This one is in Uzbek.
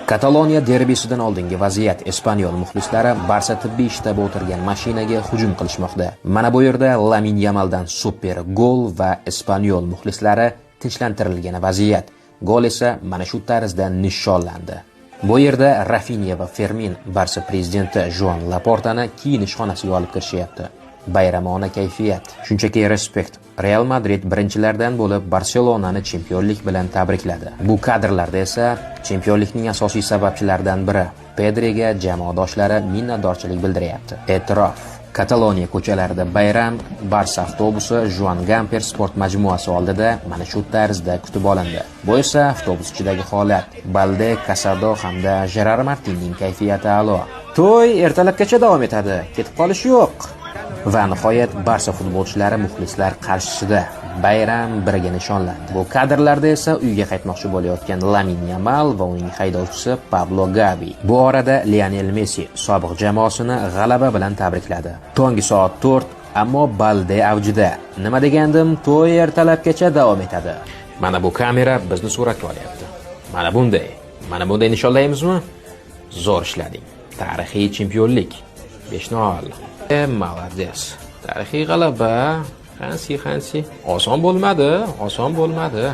Kataloniya derbisidan oldingi vaziyat. Espanyol muxlislari Barsa tibbiy shtabi o'tirgan mashinaga hujum qilishmoqda. Mana bu yerda Lamin Yamaldan super gol va Espanyol muxlislari tinchlantirilgan vaziyat. Gol esa mana shu tarzda nishonlandi. Bu yerda Rafinha va Fermin Barsa prezidenti Joan Laportani kiyinish xonasiga olib kirishyapti. Bayramona kayfiyat. Shunchaki respekt. Real Madrid birinchilardan bo'lib Barselonani chempionlik bilan tabrikladi. Bu kadrlarda esa chempionlikning asosiy sababchilaridan biri Pedriga jamoadoshlari minnatdorchilik bildiryapti. E'tirof. Kataloniya ko'chalarida bayram, Barsa avtobusi Joan Gamper sport majmuasi oldida mana shu tarzda kutib olindi. Bu esa avtobus ichidagi holat. Balde, Casado hamda Gerard Martinning kayfiyati a'lo. To'y ertalabgacha davom etadi. Ketib qolish yo'q. Va nihoyat Barsa futbolchilari muxlislar qarshisida bayram biriga nishonlandi. Bu kadrlarda esa uyga qaytmoqchi bo'layotgan Lamin Yamal va uning haydovchisi Pablo Gavi. Bu orada Lionel Messi sobiq jamoasini g'alaba bilan tabrikladi. Tongi soat 4, ammo Balde avjida. Nima degandim, to'y ertalabgacha davom etadi. Mana bu kamera bizni suratga olyapti. Mana bunday nishonlaymizmi? Zo'r ishlading. Tarixiy chempionlik. 5-0. Молодец. Tarixiy g'alaba. Hansi. Oson bo'lmadi.